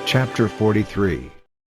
Chapter 43.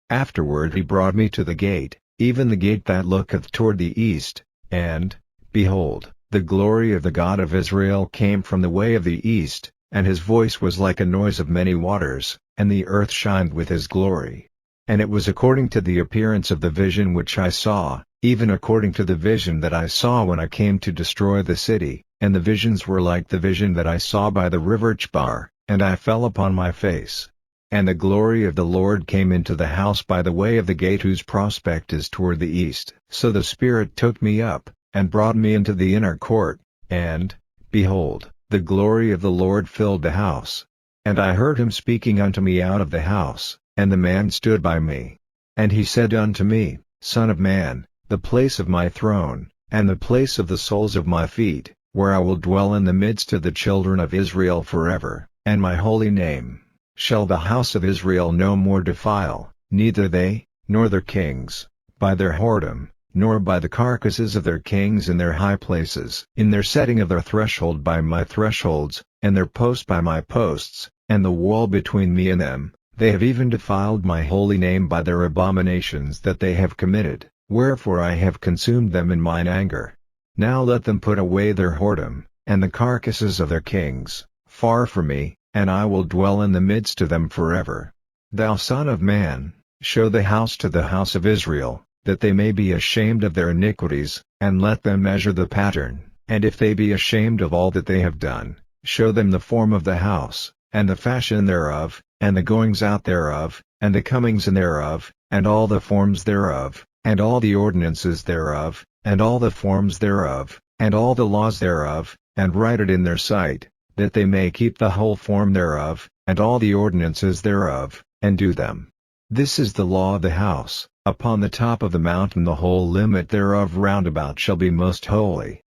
Afterward he brought me to the gate, even the gate that looketh toward the east, and, behold, the glory of the God of Israel came from the way of the east, and his voice was like a noise of many waters, and the earth shined with his glory. And it was according to the appearance of the vision which I saw, even according to the vision that I saw when I came to destroy the city, and the visions were like the vision that I saw by the river Chebar, and I fell upon my face. And the glory of the Lord came into the house by the way of the gate whose prospect is toward the east. So the Spirit took me up, and brought me into the inner court, and, behold, the glory of the Lord filled the house. And I heard him speaking unto me out of the house, and the man stood by me. And he said unto me, Son of man, the place of my throne, and the place of the soles of my feet, where I will dwell in the midst of the children of Israel forever, and my holy name shall the house of Israel no more defile, neither they, nor their kings, by their whoredom, nor by the carcasses of their kings in their high places, in their setting of their threshold by my thresholds, and their post by my posts, and the wall between me and them. They have even defiled my holy name by their abominations that they have committed, wherefore I have consumed them in mine anger. Now let them put away their whoredom, and the carcasses of their kings, far from me, and I will dwell in the midst of them forever. Thou son of man, show the house to the house of Israel, that they may be ashamed of their iniquities, and let them measure the pattern. And if they be ashamed of all that they have done, show them the form of the house, and the fashion thereof, and the goings out thereof, and the comings in thereof, and all the forms thereof, and all the ordinances thereof, and all the forms thereof, and all the laws thereof, and write it in their sight, that they may keep the whole form thereof, and all the ordinances thereof, and do them. This is the law of the house. Upon the top of the mountain the whole limit thereof round about shall be most holy.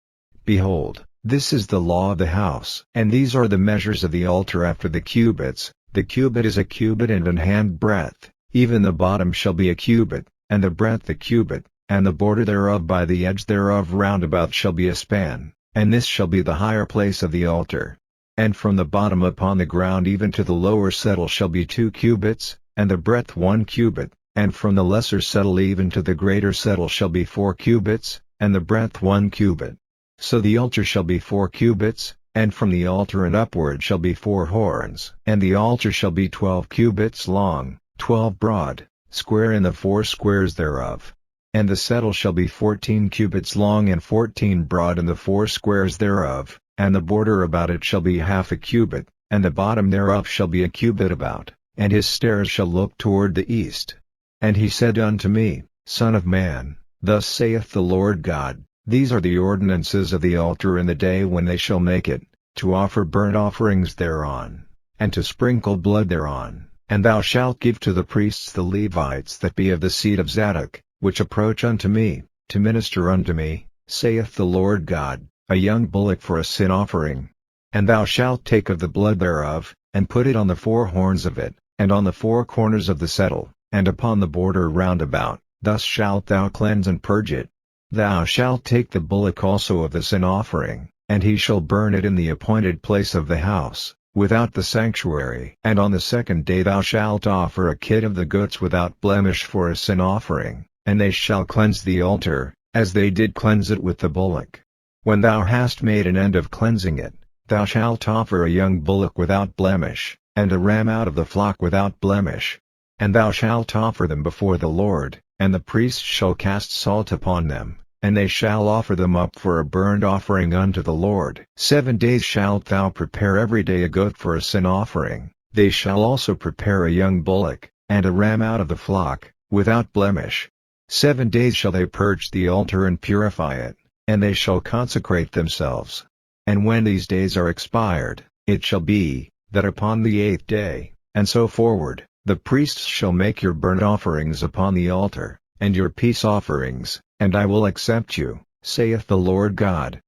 Behold, this is the law of the house. And these are the measures of the altar after the cubits. The cubit is a cubit and an hand breadth, even the bottom shall be a cubit, and the breadth a cubit, and the border thereof by the edge thereof round about shall be a span, and this shall be the higher place of the altar. And from the bottom upon the ground even to the lower settle shall be 2 cubits, and the breadth 1 cubit, and from the lesser settle even to the greater settle shall be 4 cubits, and the breadth 1 cubit. So the altar shall be 4 cubits, and from the altar and upward shall be 4 horns. And the altar shall be 12 cubits long, 12 broad, square in the 4 squares thereof. And the settle shall be 14 cubits long and 14 broad in the 4 squares thereof, and the border about it shall be half a cubit, and the bottom thereof shall be a cubit about, and his stairs shall look toward the east. And he said unto me, Son of man, thus saith the Lord God, these are the ordinances of the altar in the day when they shall make it, to offer burnt offerings thereon, and to sprinkle blood thereon. And thou shalt give to the priests the Levites that be of the seed of Zadok, which approach unto me, to minister unto me, saith the Lord God, a young bullock for a sin offering. And thou shalt take of the blood thereof, and put it on the 4 horns of it, and on the 4 corners of the settle, and upon the border round about. Thus shalt thou cleanse and purge it. Thou shalt take the bullock also of the sin offering, and he shall burn it in the appointed place of the house, without the sanctuary. And on the 2nd day thou shalt offer a kid of the goats without blemish for a sin offering, and they shall cleanse the altar, as they did cleanse it with the bullock. When thou hast made an end of cleansing it, thou shalt offer a young bullock without blemish, and a ram out of the flock without blemish. And thou shalt offer them before the Lord, and the priests shall cast salt upon them, and they shall offer them up for a burnt offering unto the Lord. 7 days shalt thou prepare every day a goat for a sin offering. They shall also prepare a young bullock, and a ram out of the flock, without blemish. 7 days shall they purge the altar and purify it, and they shall consecrate themselves. And when these days are expired, it shall be, that upon the 8th day, and so forward, the priests shall make your burnt offerings upon the altar, and your peace offerings, and I will accept you, saith the Lord God.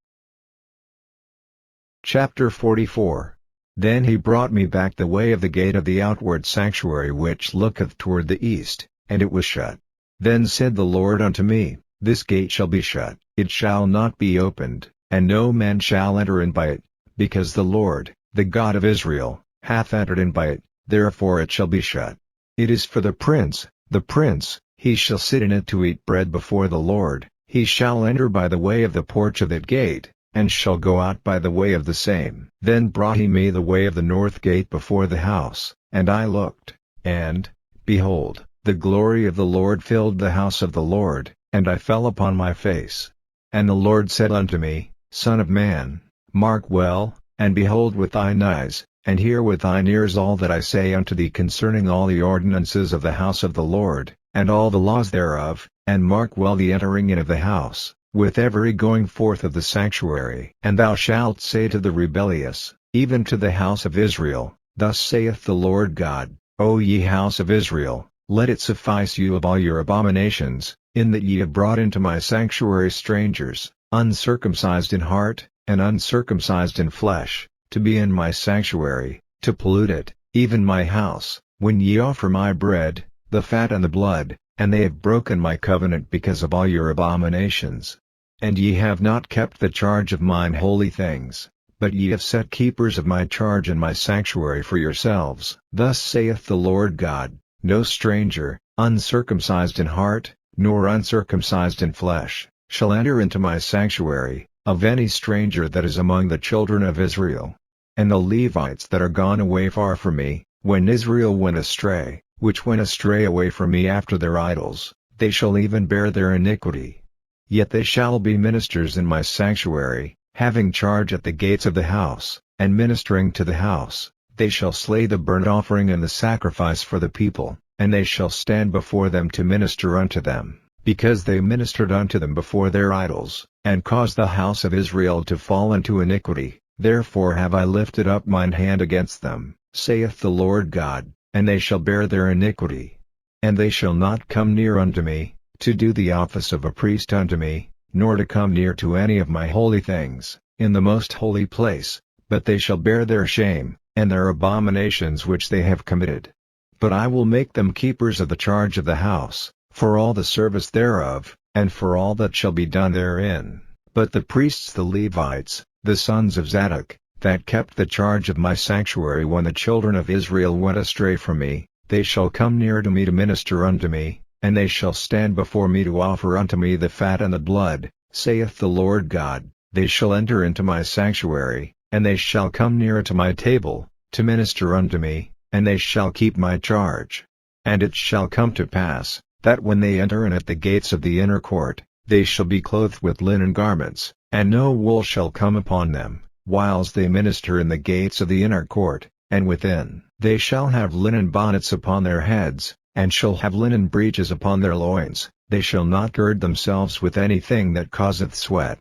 Chapter 44. Then he brought me back the way of the gate of the outward sanctuary which looketh toward the east, and it was shut. Then said the Lord unto me, This gate shall be shut, it shall not be opened, and no man shall enter in by it, because the Lord, the God of Israel, hath entered in by it, therefore it shall be shut. It is for the prince, he shall sit in it to eat bread before the Lord, he shall enter by the way of the porch of that gate, and shall go out by the way of the same. Then brought he me the way of the north gate before the house, and I looked, and, behold, the glory of the Lord filled the house of the Lord, and I fell upon my face. And the Lord said unto me, Son of man, mark well, and behold with thine eyes, and hear with thine ears all that I say unto thee concerning all the ordinances of the house of the Lord, and all the laws thereof, and mark well the entering in of the house, with every going forth of the sanctuary. And thou shalt say to the rebellious, even to the house of Israel, Thus saith the Lord God, O ye house of Israel, let it suffice you of all your abominations, in that ye have brought into my sanctuary strangers, uncircumcised in heart, and uncircumcised in flesh, to be in my sanctuary, to pollute it, even my house, when ye offer my bread, the fat and the blood, and they have broken my covenant because of all your abominations. And ye have not kept the charge of mine holy things, but ye have set keepers of my charge in my sanctuary for yourselves. Thus saith the Lord God, No stranger, uncircumcised in heart, nor uncircumcised in flesh, shall enter into my sanctuary, of any stranger that is among the children of Israel. And the Levites that are gone away far from me, when Israel went astray, which went astray away from me after their idols, they shall even bear their iniquity. Yet they shall be ministers in my sanctuary, having charge at the gates of the house, and ministering to the house. They shall slay the burnt offering and the sacrifice for the people, and they shall stand before them to minister unto them, because they ministered unto them before their idols, and caused the house of Israel to fall into iniquity. Therefore have I lifted up mine hand against them, saith the Lord God, and they shall bear their iniquity. And they shall not come near unto me, to do the office of a priest unto me, nor to come near to any of my holy things, in the most holy place, but they shall bear their shame, and their abominations which they have committed. But I will make them keepers of the charge of the house, for all the service thereof, and for all that shall be done therein. But the priests the Levites, the sons of Zadok, that kept the charge of my sanctuary when the children of Israel went astray from me, they shall come near to me to minister unto me, and they shall stand before me to offer unto me the fat and the blood, saith the Lord God. They shall enter into my sanctuary, and they shall come near to my table, to minister unto me, and they shall keep my charge. And it shall come to pass, that when they enter in at the gates of the inner court, they shall be clothed with linen garments, and no wool shall come upon them, whiles they minister in the gates of the inner court, and within. They shall have linen bonnets upon their heads, and shall have linen breeches upon their loins. They shall not gird themselves with anything that causeth sweat.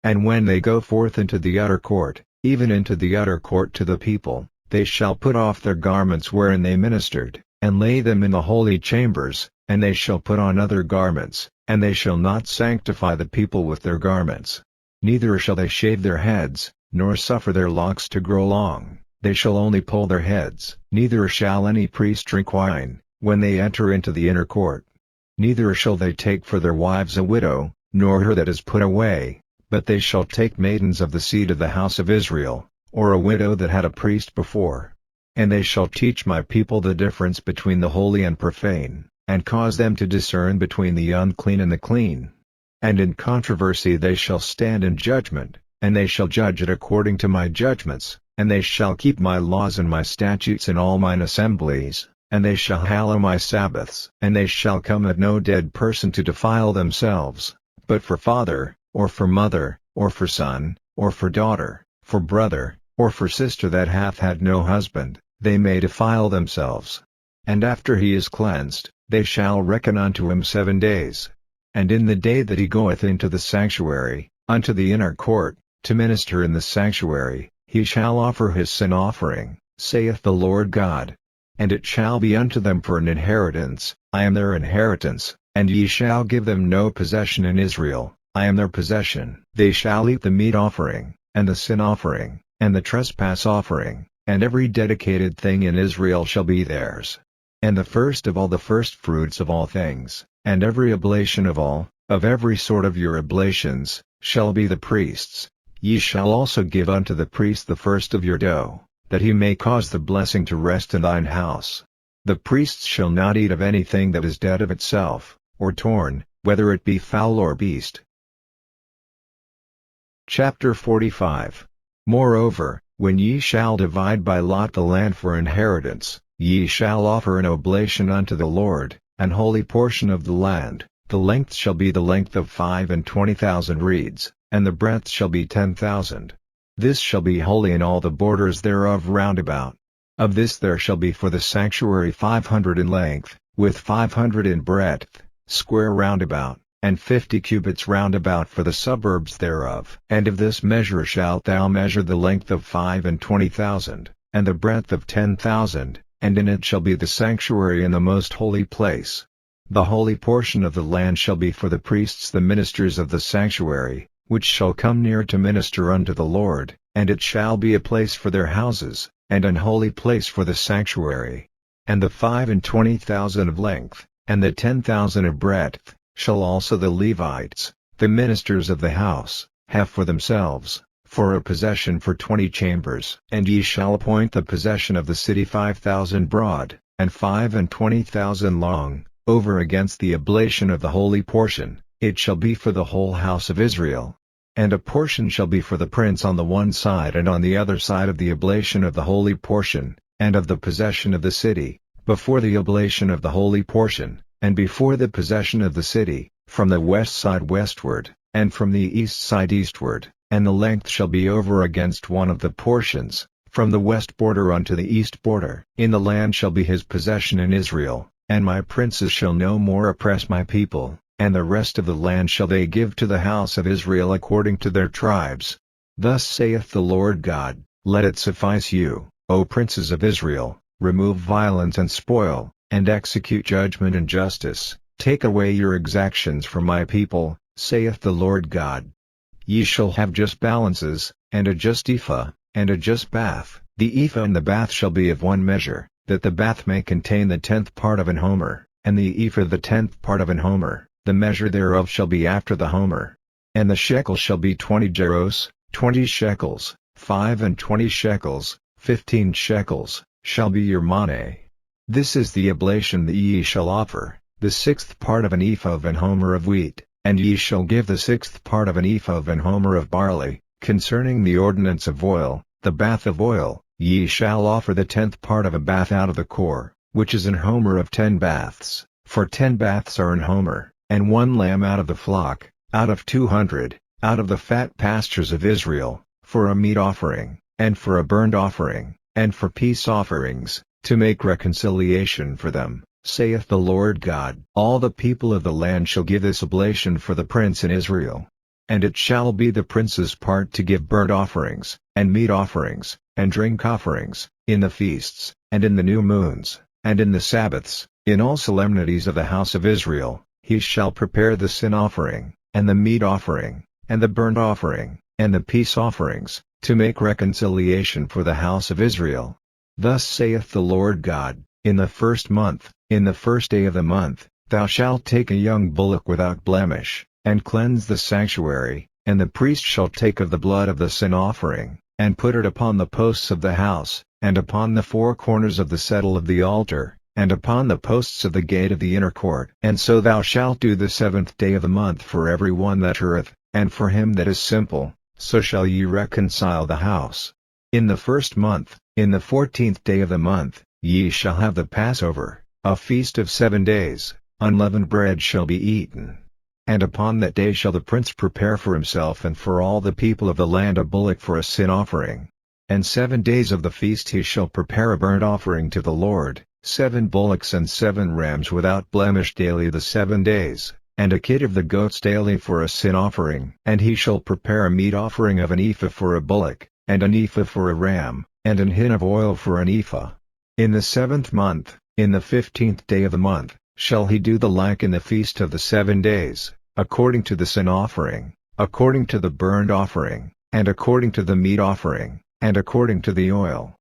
And when they go forth into the utter court, even into the utter court to the people, they shall put off their garments wherein they ministered, and lay them in the holy chambers, and they shall put on other garments, and they shall not sanctify the people with their garments. Neither shall they shave their heads, nor suffer their locks to grow long, they shall only pull their heads. Neither shall any priest drink wine, when they enter into the inner court. Neither shall they take for their wives a widow, nor her that is put away, but they shall take maidens of the seed of the house of Israel, or a widow that had a priest before. And they shall teach my people the difference between the holy and profane, and cause them to discern between the unclean and the clean. And in controversy they shall stand in judgment, and they shall judge it according to my judgments, and they shall keep my laws and my statutes in all mine assemblies, and they shall hallow my Sabbaths. And they shall come at no dead person to defile themselves, but for father, or for mother, or for son, or for daughter, for brother, or for sister that hath had no husband, they may defile themselves. And after he is cleansed, they shall reckon unto him 7 days. And in the day that he goeth into the sanctuary, unto the inner court, to minister in the sanctuary, he shall offer his sin offering, saith the Lord God. And it shall be unto them for an inheritance, I am their inheritance, and ye shall give them no possession in Israel, I am their possession. They shall eat the meat offering, and the sin offering, and the trespass offering, and every dedicated thing in Israel shall be theirs. And the first of all the firstfruits of all things, and every oblation of every sort of your oblations, shall be the priest's. Ye shall also give unto the priest the first of your dough, that he may cause the blessing to rest in thine house. The priests shall not eat of anything that is dead of itself, or torn, whether it be fowl or beast. Chapter 45. Moreover, when ye shall divide by lot the land for inheritance, ye shall offer an oblation unto the Lord, an holy portion of the land. The length shall be the length of 25,000 reeds, and the breadth shall be 10,000. This shall be holy in all the borders thereof round about. Of this there shall be for the sanctuary 500 in length, with 500 in breadth, square round about, and 50 cubits round about for the suburbs thereof. And of this measure shalt thou measure the length of 25,000, and the breadth of 10,000, and in it shall be the sanctuary in the most holy place. The holy portion of the land shall be for the priests the ministers of the sanctuary, which shall come near to minister unto the Lord, and it shall be a place for their houses, and an holy place for the sanctuary. And the 25,000 of length, and the 10,000 of breadth, shall also the Levites, the ministers of the house, have for themselves, for a possession for 20 chambers. And ye shall appoint the possession of the city 5,000 broad, and 25,000 long, over against the oblation of the holy portion. It shall be for the whole house of Israel. And a portion shall be for the prince on the one side and on the other side of the oblation of the holy portion, and of the possession of the city, before the oblation of the holy portion, and before the possession of the city, from the west side westward, and from the east side eastward. And the length shall be over against one of the portions, from the west border unto the east border. In the land shall be his possession in Israel, and my princes shall no more oppress my people, and the rest of the land shall they give to the house of Israel according to their tribes. Thus saith the Lord God, let it suffice you, O princes of Israel, remove violence and spoil, and execute judgment and justice, take away your exactions from my people, saith the Lord God. Ye shall have just balances, and a just ephah, and a just bath. The ephah and the bath shall be of one measure, that the bath may contain the 10th part of an homer, and the ephah the 10th part of an homer. The measure thereof shall be after the homer. And the shekel shall be 20 gerros, 20 shekels, 25 shekels, 15 shekels, shall be your money. This is the oblation that ye shall offer, the 6th part of an ephah of an homer of wheat, and ye shall give the 6th part of an ephah of an homer of barley. Concerning the ordinance of oil, the bath of oil, ye shall offer the 10th part of a bath out of the core, which is an homer of 10 baths, for 10 baths are an homer. And 1 lamb out of the flock, out of 200, out of the fat pastures of Israel, for a meat offering, and for a burnt offering, and for peace offerings, to make reconciliation for them, saith the Lord God. All the people of the land shall give this oblation for the prince in Israel. And it shall be the prince's part to give burnt offerings, and meat offerings, and drink offerings, in the feasts, and in the new moons, and in the Sabbaths, in all solemnities of the house of Israel. He shall prepare the sin offering, and the meat offering, and the burnt offering, and the peace offerings, to make reconciliation for the house of Israel. Thus saith the Lord God, in the 1st month, in the 1st day of the month, thou shalt take a young bullock without blemish, and cleanse the sanctuary, and the priest shall take of the blood of the sin offering, and put it upon the posts of the house, and upon the 4 corners of the settle of the altar, and upon the posts of the gate of the inner court. And so thou shalt do the 7th day of the month for every one that erreth, and for him that is simple, so shall ye reconcile the house. In the 1st month, in the 14th day of the month, ye shall have the Passover, a feast of 7 days, unleavened bread shall be eaten. And upon that day shall the prince prepare for himself and for all the people of the land a bullock for a sin offering. And 7 days of the feast he shall prepare a burnt offering to the Lord, 7 bullocks and 7 rams without blemish daily the 7 days, and a kid of the goats daily for a sin offering. And he shall prepare a meat offering of an ephah for a bullock, and an ephah for a ram, and an hin of oil for an ephah. In the 7th month, in the 15th day of the month, shall he do the like in the feast of the 7 days, according to the sin offering, according to the burnt offering, and according to the meat offering, and according to the oil.